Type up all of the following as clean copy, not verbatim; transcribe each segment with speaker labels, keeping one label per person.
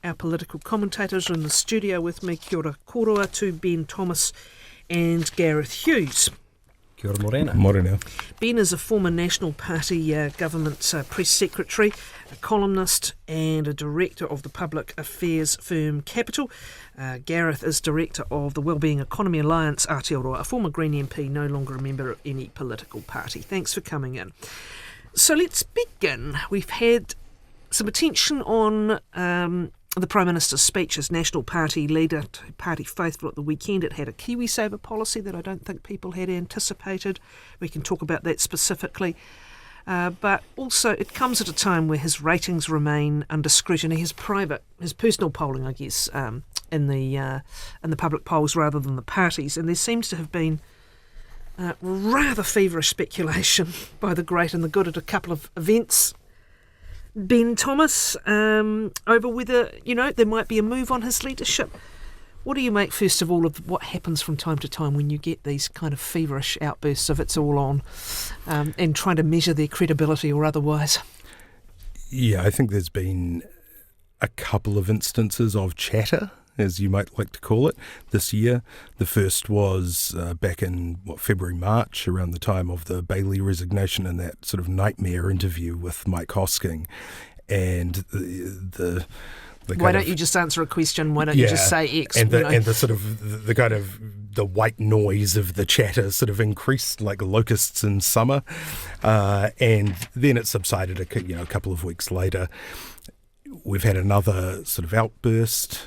Speaker 1: Our political commentators are in the studio with me. Kia ora korua to Ben Thomas and Gareth Hughes.
Speaker 2: Kia ora morena.
Speaker 3: Morena.
Speaker 1: Ben is a former National Party government press secretary, a columnist and a director of the public affairs firm Capital. Gareth is director of the Wellbeing Economy Alliance, Aotearoa, a former Green MP, no longer a member of any political party. Thanks for coming in. So let's begin. We've had some attention on the Prime Minister's speech as National Party leader to Party Faithful at the weekend. It had a KiwiSaver policy that I don't think people had anticipated. We can talk about that specifically. But also it comes at a time where his ratings remain under scrutiny. His personal polling, I guess, in the public polls rather than the parties. And there seems to have been rather feverish speculation by the great and the good at a couple of events, Ben Thomas, over whether, there might be a move on his leadership. What do you make, first of all, of what happens from time to time when you get these kind of feverish outbursts of it's all on, and trying to measure their credibility or otherwise?
Speaker 3: Yeah, I think there's been a couple of instances of chatter, as you might like to call it, this year. The first was back in February, March, around the time of the Bailey resignation and that sort of nightmare interview with Mike Hosking. And the
Speaker 1: why don't you just answer a question? Why don't you just say X?
Speaker 3: And the sort of the kind of the white noise of the chatter sort of increased like locusts in summer, and then it subsided a couple of weeks later. We've had another sort of outburst.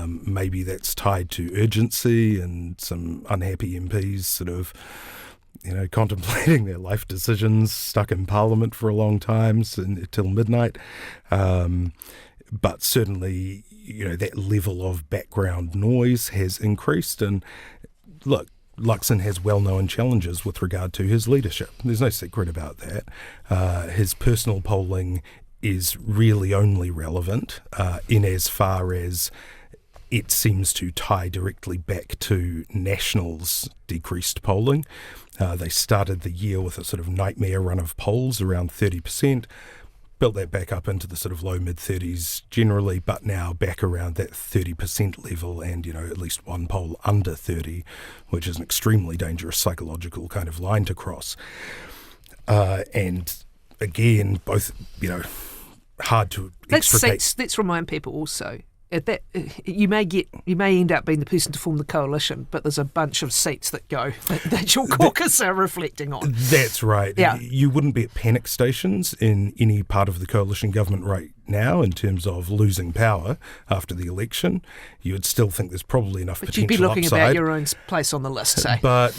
Speaker 3: Maybe that's tied to urgency and some unhappy MPs sort of, contemplating their life decisions, stuck in Parliament for a long time till midnight. But certainly, that level of background noise has increased. And look, Luxon has well-known challenges with regard to his leadership. There's no secret about that. His personal polling is really only relevant in as far as it seems to tie directly back to National's decreased polling. They started the year with a sort of nightmare run of polls around 30%, built that back up into the sort of low mid-30s generally, but now back around that 30% level and, at least one poll under 30, which is an extremely dangerous psychological kind of line to cross. And again, both, hard to extricate.
Speaker 1: Let's remind people also that you may end up being the person to form the coalition, but there's a bunch of seats that go that your caucus are reflecting on.
Speaker 3: That's right.
Speaker 1: Yeah.
Speaker 3: You wouldn't be at panic stations in any part of the coalition government right now in terms of losing power after the election. You would still think there's probably enough potential upside.
Speaker 1: You'd be looking about your own place on the list, say.
Speaker 3: But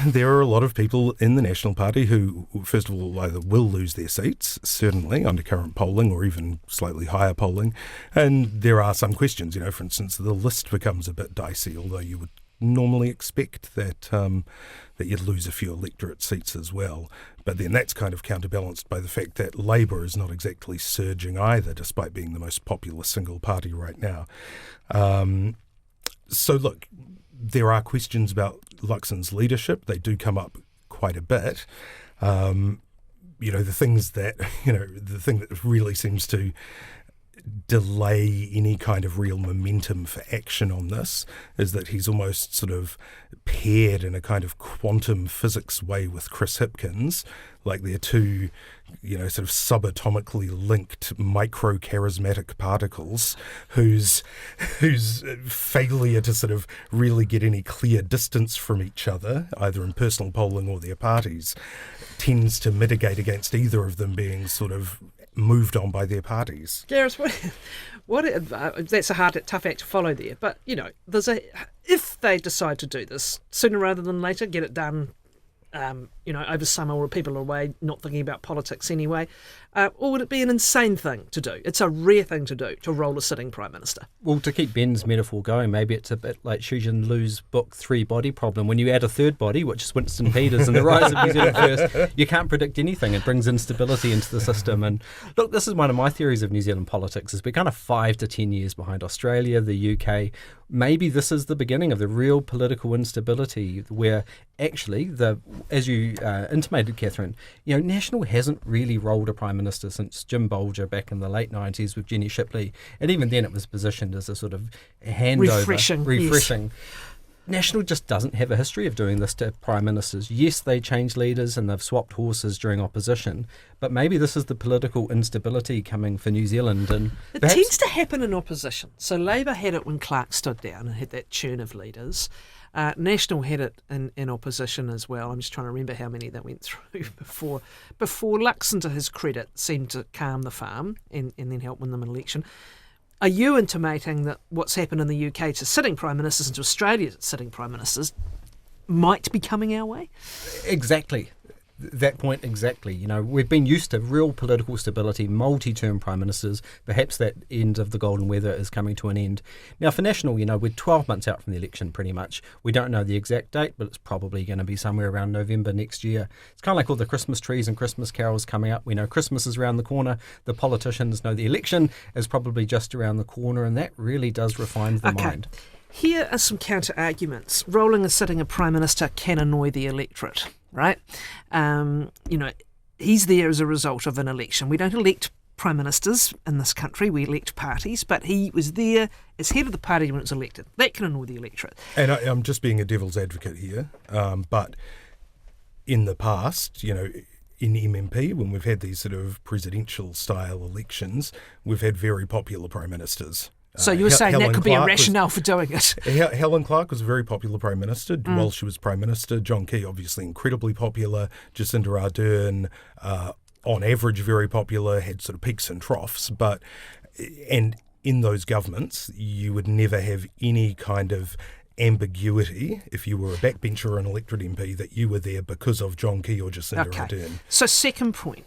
Speaker 3: there are a lot of people in the National Party who, first of all, either will lose their seats, certainly under current polling or even slightly higher polling. And there are some questions, for instance, the list becomes a bit dicey, although you would normally expect that you'd lose a few electorate seats as well. But then that's kind of counterbalanced by the fact that Labour is not exactly surging either, despite being the most popular single party right now. So look, there are questions about Luxon's leadership. They do come up quite a bit. The things that, the thing that really seems to delay any kind of real momentum for action on this is that he's almost sort of paired in a kind of quantum physics way with Chris Hipkins, like they're two, sort of subatomically linked microcharismatic particles whose failure to sort of really get any clear distance from each other, either in personal polling or their parties, tends to mitigate against either of them being sort of moved on by their parties.
Speaker 1: Gareth, what that's a tough act to follow there. But if they decide to do this sooner rather than later, get it done, over summer or people are away, not thinking about politics anyway, or would it be an insane thing to do? It's a rare thing to do, to roll a sitting Prime Minister.
Speaker 2: Well, to keep Ben's metaphor going, maybe it's a bit like Xu Jinlu's book, Three Body Problem. When you add a third body, which is Winston Peters and the rise of New Zealand First, you can't predict anything. It brings instability into the system. And look, this is one of my theories of New Zealand politics, is we're kind of 5 to 10 years behind Australia, the UK. Maybe this is the beginning of the real political instability where actually, as you intimated, Kathryn, National hasn't really rolled a Prime Minister Minister since Jim Bolger back in the late 90s with Jenny Shipley. And even then it was positioned as a sort of handover.
Speaker 1: Refreshing.
Speaker 2: Yes. National just doesn't have a history of doing this to Prime Ministers. Yes, they change leaders and they've swapped horses during opposition, but maybe this is the political instability coming for New Zealand. And
Speaker 1: it tends to happen in opposition. So Labour had it when Clark stood down and had that churn of leaders. National had it in opposition as well. I'm just trying to remember how many that went through before Luxon, to his credit, seemed to calm the farm and then help win them an election. Are you intimating that what's happened in the UK to sitting Prime Ministers and to Australia's sitting Prime Ministers might be coming our way?
Speaker 2: Exactly. That point exactly. You know, we've been used to real political stability, multi-term Prime Ministers. Perhaps that end of the golden weather is coming to an end. Now for National, you know, we're 12 months out from the election pretty much. We don't know the exact date, but it's probably going to be somewhere around November next year. It's kind of like all the Christmas trees and Christmas carols coming up. We know Christmas is around the corner. The politicians know the election is probably just around the corner, and that really does refine the mind.
Speaker 1: Here are some counter-arguments. Rolling and sitting a Prime Minister can annoy the electorate, right? He's there as a result of an election. We don't elect Prime Ministers in this country, we elect parties, but he was there as head of the party when it was elected. That can annoy the electorate.
Speaker 3: And I'm just being a devil's advocate here, but in the past, you know, in MMP, when we've had these sort of presidential-style elections, we've had very popular Prime Ministers.
Speaker 1: So you're saying
Speaker 3: Helen
Speaker 1: that could
Speaker 3: Clark
Speaker 1: be a rationale for doing it?
Speaker 3: Helen Clark was a very popular Prime Minister while she was Prime Minister. John Key, obviously incredibly popular. Jacinda Ardern, on average, very popular, had sort of peaks and troughs. And in those governments, you would never have any kind of ambiguity if you were a backbencher or an electorate MP that you were there because of John Key or Jacinda Ardern.
Speaker 1: So second point,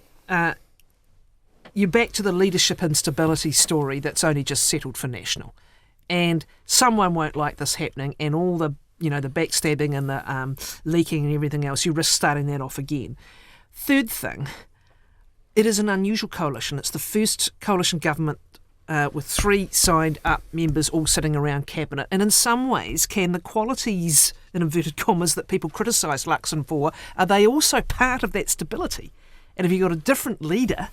Speaker 1: you're back to the leadership instability story that's only just settled for National. And someone won't like this happening, and all the backstabbing and the leaking and everything else, you risk starting that off again. Third thing, it is an unusual coalition. It's the first coalition government with 3 signed up members all sitting around cabinet. And in some ways, can the qualities, in inverted commas, that people criticise Luxon for, are they also part of that stability? And if you've got a different leader,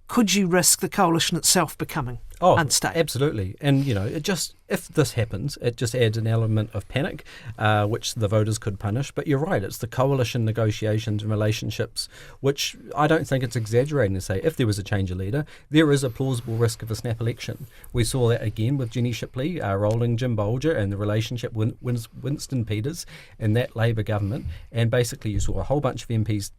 Speaker 1: could you risk the coalition itself becoming unstable?
Speaker 2: Absolutely. And, you know, if this happens, it just adds an element of panic, which the voters could punish. But you're right, it's the coalition negotiations and relationships, which I don't think it's exaggerating to say if there was a change of leader, there is a plausible risk of a snap election. We saw that again with Jenny Shipley rolling Jim Bolger and the relationship with Winston Peters in that Labour government. And basically you saw a whole bunch of MPs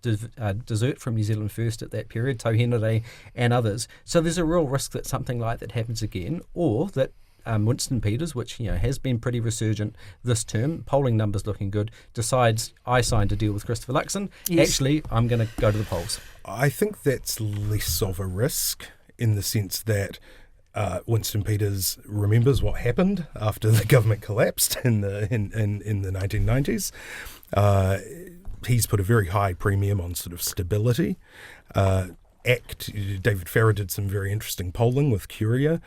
Speaker 2: desert from New Zealand First at that period, Tauhenere and others. So there's a real risk that something like that happens again, or that Winston Peters, which has been pretty resurgent this term, polling numbers looking good, decides I signed a deal with Christopher Luxon. Yes. Actually, I'm going to go to the polls.
Speaker 3: I think that's less of a risk in the sense that Winston Peters remembers what happened after the government collapsed in the 1990s. He's put a very high premium on sort of stability. David Farrer did some very interesting polling with Curia,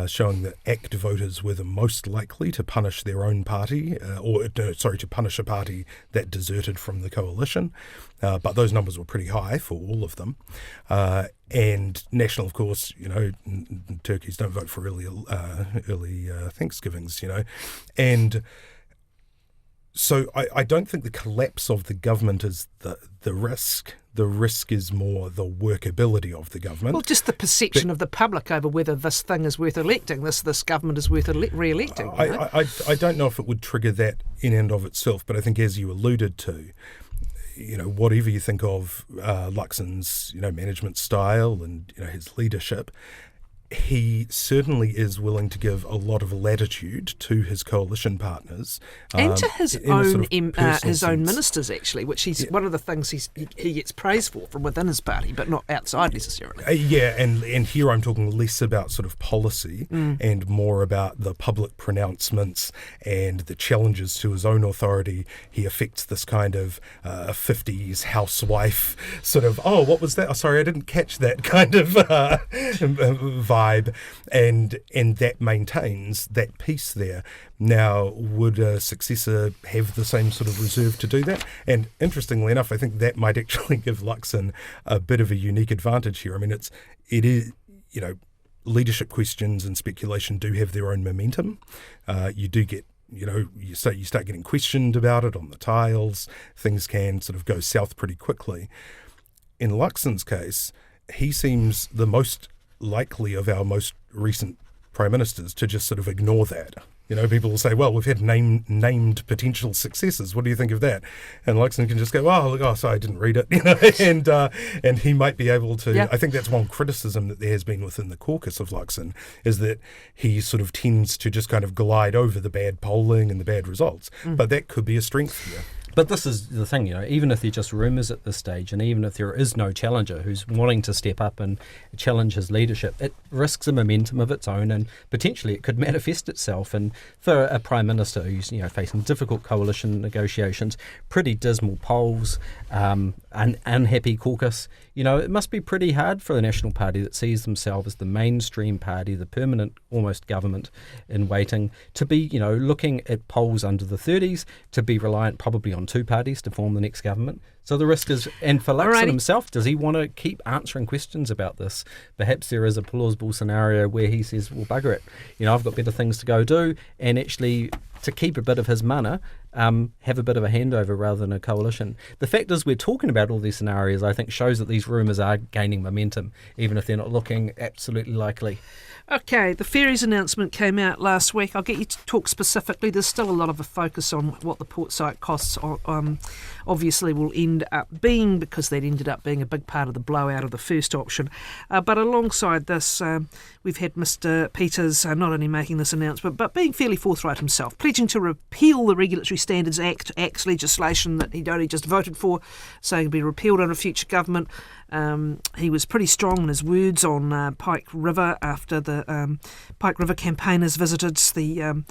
Speaker 3: showing that ACT voters were the most likely to punish their own party, to punish a party that deserted from the coalition. But those numbers were pretty high for all of them. And National, of course, turkeys don't vote for early Thanksgivings, and so I don't think the collapse of the government is the risk. The risk is more the workability of the government.
Speaker 1: Well, just the perception of the public over whether this thing is worth electing, this government is worth re-electing.
Speaker 3: I don't know if it would trigger that in and of itself, but I think as you alluded to, whatever you think of Luxon's, management style and, his leadership, he certainly is willing to give a lot of latitude to his coalition partners
Speaker 1: and to his own ministers, actually, which he's one of the things he gets praise for from within his party, but not outside necessarily.
Speaker 3: And here I'm talking less about sort of policy and more about the public pronouncements and the challenges to his own authority. He affects this kind of 50s housewife sort of, what was that? Oh, sorry, I didn't catch that kind of vibe vibe, and that maintains that peace there. Now, would a successor have the same sort of reserve to do that? And interestingly enough, I think that might actually give Luxon a bit of a unique advantage here. I mean, it is, leadership questions and speculation do have their own momentum. You do get, you start getting questioned about it on the tiles. Things can sort of go south pretty quickly. In Luxon's case, he seems the most likely of our most recent prime ministers to just sort of ignore that. People will say, well, we've had named potential successors. What do you think of that? And Luxon can just go, sorry, I didn't read it. And he might be able to. Yeah. I think that's one criticism that there has been within the caucus of Luxon, is that he sort of tends to just kind of glide over the bad polling and the bad results. But that could be a strength here.
Speaker 2: But this is the thing, even if they're just rumours at this stage, and even if there is no challenger who's wanting to step up and challenge his leadership, it risks a momentum of its own, and potentially it could manifest itself. And for a Prime Minister who's facing difficult coalition negotiations, pretty dismal polls, an unhappy caucus, it must be pretty hard for the National Party that sees themselves as the mainstream party, the permanent almost government in waiting, to be looking at polls under the 30s, to be reliant probably on two parties to form the next government. So the risk is, and for Luxon himself, does he want to keep answering questions about this? Perhaps there is a plausible scenario where he says, well, bugger it, I've got better things to go do, and actually to keep a bit of his mana, have a bit of a handover rather than a coalition. The fact is we're talking about all these scenarios, I think, shows that these rumours are gaining momentum, even if they're not looking absolutely likely.
Speaker 1: Okay, the ferries announcement came out last week. I'll get you to talk specifically. There's still a lot of a focus on what the port site costs obviously will end up being, because that ended up being a big part of the blowout of the first option. But alongside this, we've had Mr Peters not only making this announcement, but being fairly forthright himself, pledging to repeal the Regulatory Standards Act legislation that he'd only just voted for, saying it'd be repealed under a future government. He was pretty strong in his words on Pike River after the Pike River campaigners visited the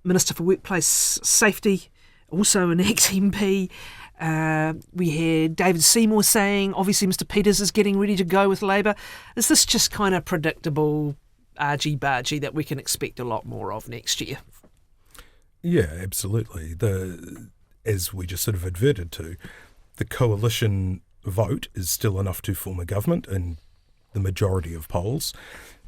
Speaker 1: Minister for Workplace Safety, also an ex-MP. We had David Seymour saying, obviously Mr Peters is getting ready to go with Labour. Is this just kind of predictable argy-bargy that we can expect a lot more of next year?
Speaker 3: Yeah, absolutely. As we just sort of adverted to, the coalition vote is still enough to form a government in the majority of polls,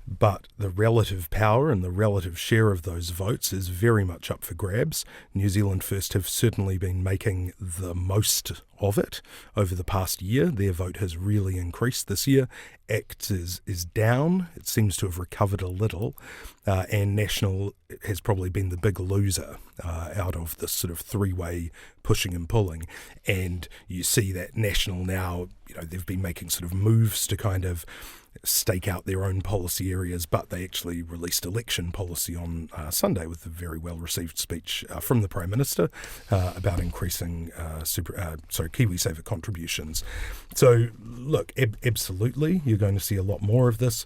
Speaker 3: but the relative power and the relative share of those votes is very much up for grabs. New Zealand First have certainly been making the most of it over the past year. Their vote has really increased this year. ACT is down. It seems to have recovered a little, and National has probably been the big loser out of this sort of three-way pushing and pulling. And you see that National now, they've been making sort of moves to kind of stake out their own policy areas, but they actually released election policy on Sunday with a very well-received speech from the Prime Minister about increasing KiwiSaver contributions. So, look, absolutely, you're going to see a lot more of this.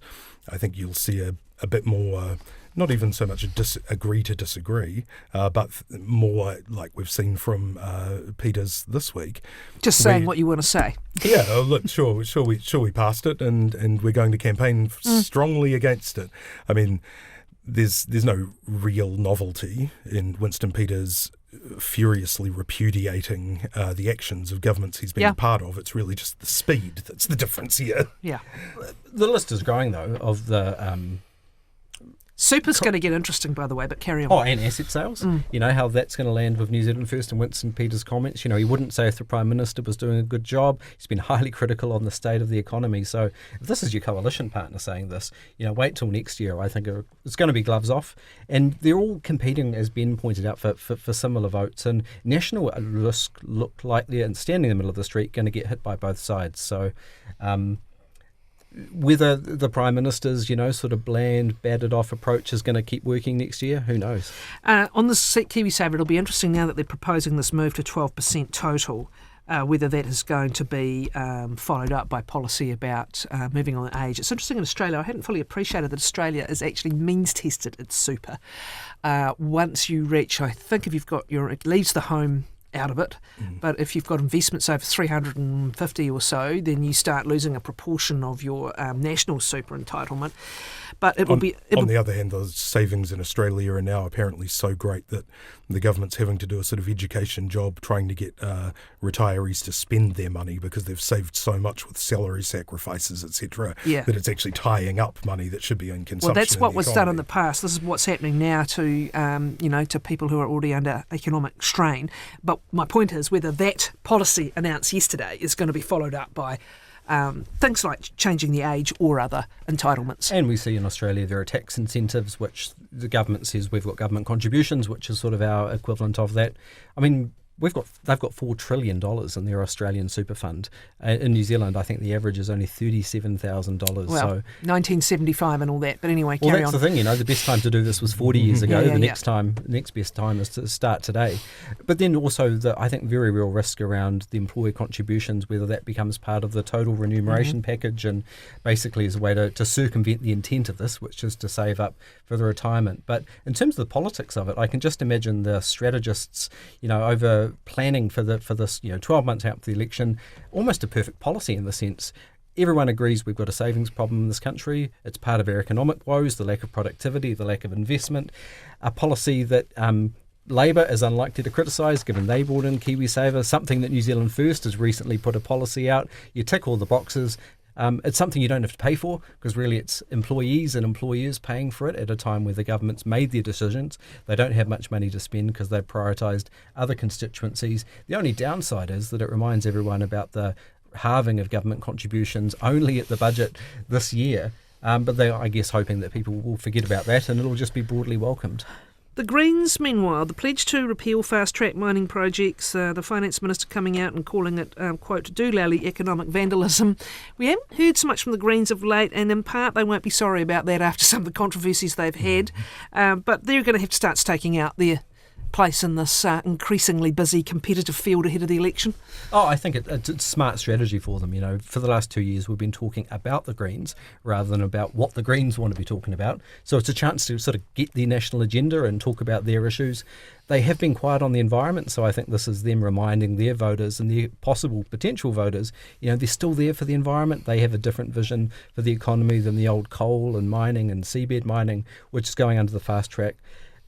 Speaker 3: I think you'll see a bit more, not even so much agree to disagree, but more like we've seen from Peters this week.
Speaker 1: Just saying what you want to say.
Speaker 3: Yeah, look, sure we passed it, and we're going to campaign strongly against it. I mean, there's no real novelty in Winston Peters furiously repudiating the actions of governments he's been a part of. It's really just the speed that's the difference here.
Speaker 1: Yeah.
Speaker 2: The list is growing, though, of the
Speaker 1: Super's going to get interesting, by the way, but carry on.
Speaker 2: Oh, and asset sales. How that's going to land with New Zealand First and Winston Peters' comments. He wouldn't say if the Prime Minister was doing a good job. He's been highly critical on the state of the economy. So if this is your coalition partner saying this, wait till next year. I think it's going to be gloves off. And they're all competing, as Ben pointed out, for similar votes. And National look like they're standing in the middle of the street, going to get hit by both sides. So whether the Prime Minister's, sort of bland, battered off approach is going to keep working next year, who knows?
Speaker 1: On the KiwiSaver, it'll be interesting now that they're proposing this move to 12% total, whether that is going to be followed up by policy about moving on age. It's interesting in Australia. I hadn't fully appreciated that Australia is actually means tested its super. Once you reach, I think if you've got it leaves the home out of it. But if you've got investments over 350 or so, then you start losing a proportion of your national super entitlement. But it will be...
Speaker 3: On the other hand, the savings in Australia are now apparently so great that the government's having to do a sort of education job trying to get retirees to spend their money because they've saved so much with salary sacrifices, etc., that it's actually tying up money that should be in consumption.
Speaker 1: Well, that's what was done in the past. This is what's happening now to to people who are already under economic strain. But my point is whether that policy announced yesterday is going to be followed up by things like changing the age or other entitlements.
Speaker 2: And we see in Australia there are tax incentives, which the government says we've got government contributions, which is sort of our equivalent of that. I mean, they've got $4 trillion in their Australian super fund. In New Zealand, I think the average is only $37,000.
Speaker 1: Well,
Speaker 2: so
Speaker 1: 1975 and all that. But anyway, carry on.
Speaker 2: Well, that's the thing, the best time to do this was 40 years ago. The next best time is to start today. But then also I think very real risk around the employer contributions, whether that becomes part of the total remuneration package and basically is a way to circumvent the intent of this, which is to save up for the retirement. But in terms of the politics of it, I can just imagine the strategists, over planning for this, 12 months out for the election, almost a perfect policy in the sense everyone agrees we've got a savings problem in this country. It's part of our economic woes, the lack of productivity, the lack of investment, a policy that Labour is unlikely to criticise given they brought in KiwiSaver, something that New Zealand First has recently put a policy out. You tick all the boxes. It's something you don't have to pay for because really it's employees and employers paying for it at a time where the government's made their decisions. They don't have much money to spend because they've prioritised other constituencies. The only downside is that it reminds everyone about the halving of government contributions only at the budget this year. But they're, I guess, hoping that people will forget about that and it'll just be broadly welcomed.
Speaker 1: The Greens, meanwhile, the pledge to repeal fast-track mining projects, the Finance Minister coming out and calling it, quote, doolally economic vandalism. We haven't heard so much from the Greens of late, and in part they won't be sorry about that after some of the controversies they've had. But they're going to have to start staking out their place in this increasingly busy competitive field ahead of the election.
Speaker 2: Oh, I think it's a smart strategy for them. For the last 2 years we've been talking about the Greens rather than about what the Greens want to be talking about. So it's a chance to sort of get their national agenda and talk about their issues. They have been quiet on the environment, so I think this is them reminding their voters and their potential voters, they're still there for the environment. They have a different vision for the economy than the old coal and mining and seabed mining, which is going under the fast track.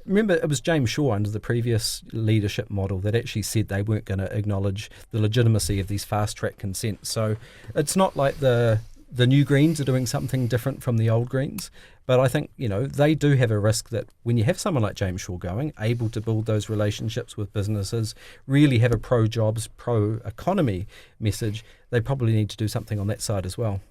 Speaker 2: Remember, it was James Shaw under the previous leadership model that actually said they weren't going to acknowledge the legitimacy of these fast-track consents. So it's not like the new Greens are doing something different from the old Greens. But I think, they do have a risk that when you have someone like James Shaw going, able to build those relationships with businesses, really have a pro-jobs, pro-economy message, they probably need to do something on that side as well.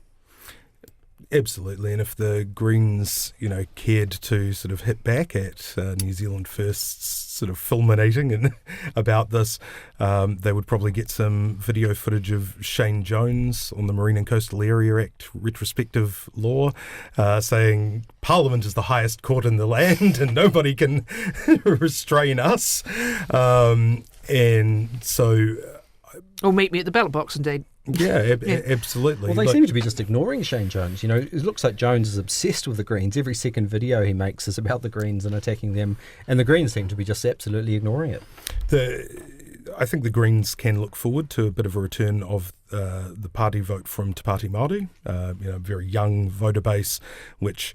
Speaker 3: Absolutely, and if the Greens, cared to sort of hit back at New Zealand First's sort of fulminating and about this, they would probably get some video footage of Shane Jones on the Marine and Coastal Area Act retrospective law, saying Parliament is the highest court in the land and nobody can restrain us, and so.
Speaker 1: Or meet me at the ballot box, indeed.
Speaker 3: Yeah, absolutely.
Speaker 2: Well, they seem to be just ignoring Shane Jones. It looks like Jones is obsessed with the Greens. Every second video he makes is about the Greens and attacking them, and the Greens seem to be just absolutely ignoring it.
Speaker 3: I think the Greens can look forward to a bit of a return of the party vote from Te Pāti Māori, a very young voter base, which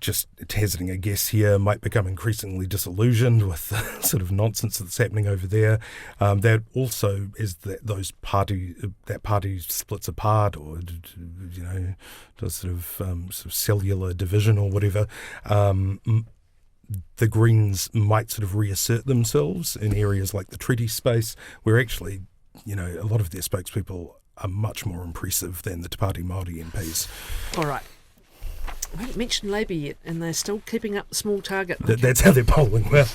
Speaker 3: just hazarding a guess here might become increasingly disillusioned with the sort of nonsense that's happening over there. That also is that party splits apart, or does sort of cellular division or whatever. The Greens might sort of reassert themselves in areas like the treaty space, where actually, a lot of their spokespeople are much more impressive than the Te Pāti Māori MPs.
Speaker 1: All right. I haven't mentioned Labour yet, and they're still keeping up the small target.
Speaker 3: That's how they're polling well.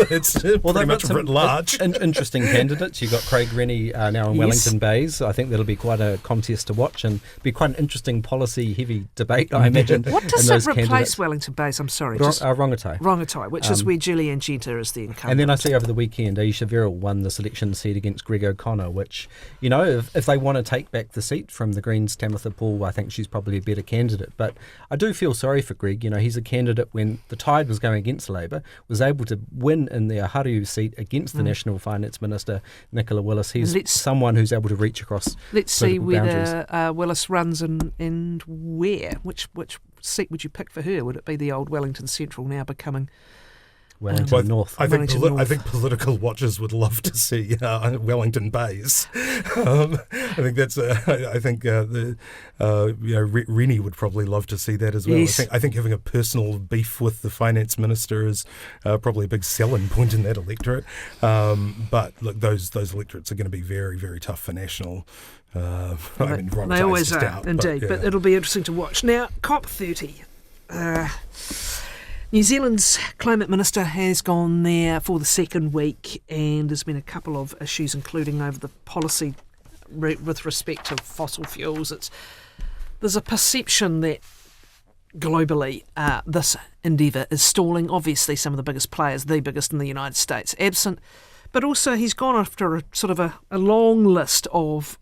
Speaker 3: It's pretty much writ large.
Speaker 2: Interesting candidates. You've got Craig Rennie now in Wellington Bays. I think that'll be quite a contest to watch and be quite an interesting policy-heavy debate, I imagine.
Speaker 1: What does it replace Wellington Bays? I'm sorry.
Speaker 2: Rongotai.
Speaker 1: Rongotai, which is where Julianne Genter is the incumbent.
Speaker 2: And then I see over the weekend Aisha Verrill won the selection seat against Greg O'Connor, which, if they want to take back the seat from the Greens' Tamitha Paul, I think she's probably a better candidate. But I do feel sorry for Greg. He's a candidate when the tide was going against Labour, was able to win in the Haru seat against the National Finance Minister, Nicola Willis. He's someone who's able to reach across
Speaker 1: Let's see
Speaker 2: boundaries.
Speaker 1: whether Willis runs and where. Which seat would you pick for her? Would it be the old Wellington Central now becoming
Speaker 2: Wellington North?
Speaker 3: I think
Speaker 1: Wellington
Speaker 3: I think political watchers would love to see Wellington Bays. I think that's. Rennie would probably love to see that as well.
Speaker 1: Yes.
Speaker 3: I think having a personal beef with the finance minister is probably a big selling point in that electorate. But look, those electorates are going to be very, very tough for National.
Speaker 1: They always are, indeed. But it'll be interesting to watch. Now, COP30. New Zealand's Climate Minister has gone there for the second week, and there's been a couple of issues, including over the policy with respect to fossil fuels. There's a perception that globally this endeavour is stalling. Obviously, some of the biggest players, the biggest in the United States, absent. But also he's gone after a long list of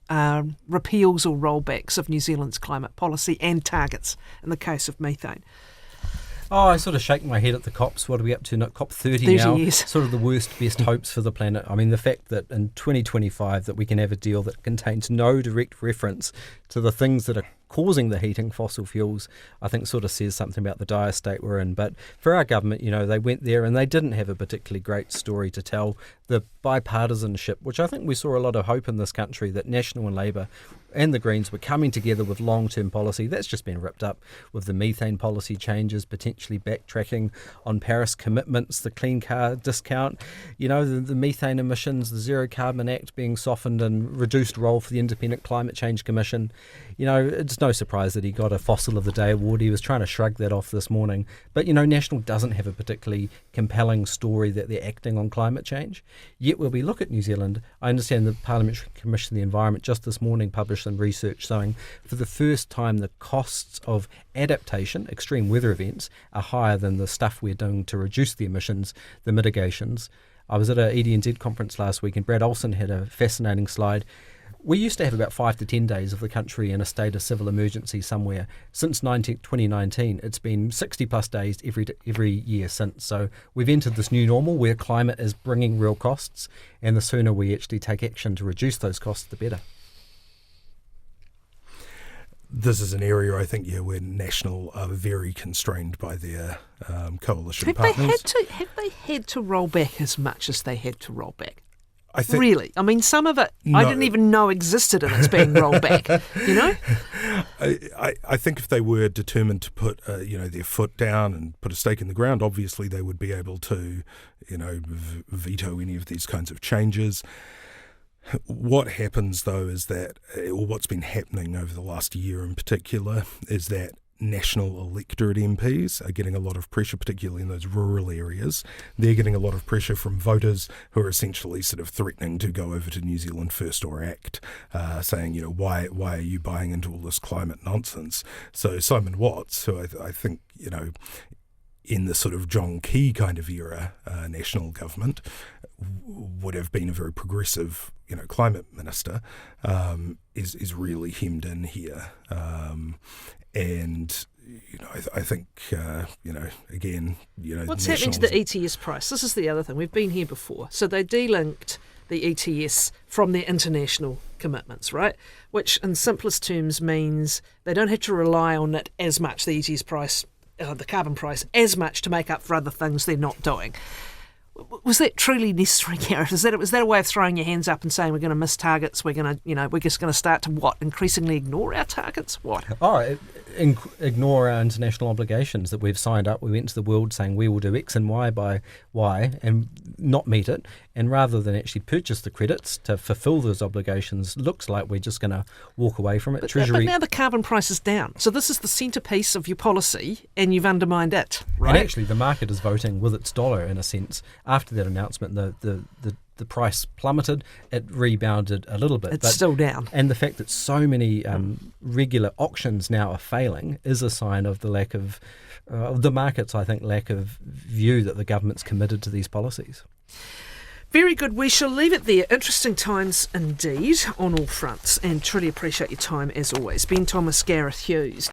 Speaker 1: repeals or rollbacks of New Zealand's climate policy and targets in the case of methane.
Speaker 2: Oh, I sort of shake my head at the COPs. What are we up to? COP 30 now.
Speaker 1: Years.
Speaker 2: Sort of the worst, best hopes for the planet. I mean, the fact that in 2025 that we can have a deal that contains no direct reference to the things that are causing the heating, fossil fuels, I think sort of says something about the dire state we're in. But for our government, they went there and they didn't have a particularly great story to tell. The bipartisanship, which I think we saw a lot of hope in this country, that National and Labour and the Greens were coming together with long-term policy. That's just been ripped up with the methane policy changes, potentially backtracking on Paris commitments, the clean car discount, the methane emissions, the Zero Carbon Act being softened and reduced role for the Independent Climate Change Commission. It's no surprise that he got a Fossil of the Day award. He was trying to shrug that off this morning. But, National doesn't have a particularly compelling story that they're acting on climate change. Yet when we look at New Zealand, I understand the Parliamentary Commission of the Environment just this morning published some research showing for the first time the costs of adaptation, extreme weather events, are higher than the stuff we're doing to reduce the emissions, the mitigations. I was at a ED&Z conference last week and Brad Olsen had a fascinating slide. We used to have about 5 to 10 days of the country in a state of civil emergency somewhere. Since 2019, it's been 60 plus days every year since. So we've entered this new normal where climate is bringing real costs, and the sooner we actually take action to reduce those costs, the better.
Speaker 3: This is an area, I think, where National are very constrained by their coalition partners.
Speaker 1: Have they had to roll back as much as they had to roll back?
Speaker 3: I think,
Speaker 1: really? I mean, some of it I didn't even know existed and it's being rolled back,
Speaker 3: I think if they were determined to put, their foot down and put a stake in the ground, obviously they would be able to, veto any of these kinds of changes. What happens, though, is that, or what's been happening over the last year in particular, is that National electorate MPs are getting a lot of pressure, particularly in those rural areas. They're getting a lot of pressure from voters who are essentially sort of threatening to go over to New Zealand First or Act, saying, why are you buying into all this climate nonsense? So Simon Watts, who I think, in the sort of John Key kind of era, National government, would have been a very progressive, climate minister, is really hemmed in here. And, I think, again,
Speaker 1: What's happening to the ETS price? This is the other thing. We've been here before. So they delinked the ETS from their international commitments, right? Which in simplest terms means they don't have to rely on it as much, the ETS price, the carbon price, as much to make up for other things they're not doing. Was that truly necessary, Gareth? Was that a way of throwing your hands up and saying we're going to miss targets? We're going to, we're just going to start to increasingly ignore our targets? What?
Speaker 2: Ignore our international obligations that we've signed up. We went to the world saying we will do X and Y by Y and not meet it. And rather than actually purchase the credits to fulfil those obligations, looks like we're just going to walk away from it.
Speaker 1: But now the carbon price is down. So this is the centrepiece of your policy, and you've undermined it, right?
Speaker 2: And actually, the market is voting with its dollar in a sense. After that announcement, the price plummeted. It rebounded a little bit.
Speaker 1: It's still down.
Speaker 2: And the fact that so many regular auctions now are failing is a sign of the lack of the market's, I think, lack of view that the government's committed to these policies.
Speaker 1: Very good. We shall leave it there. Interesting times indeed on all fronts, and truly appreciate your time as always. Ben Thomas, Gareth Hughes.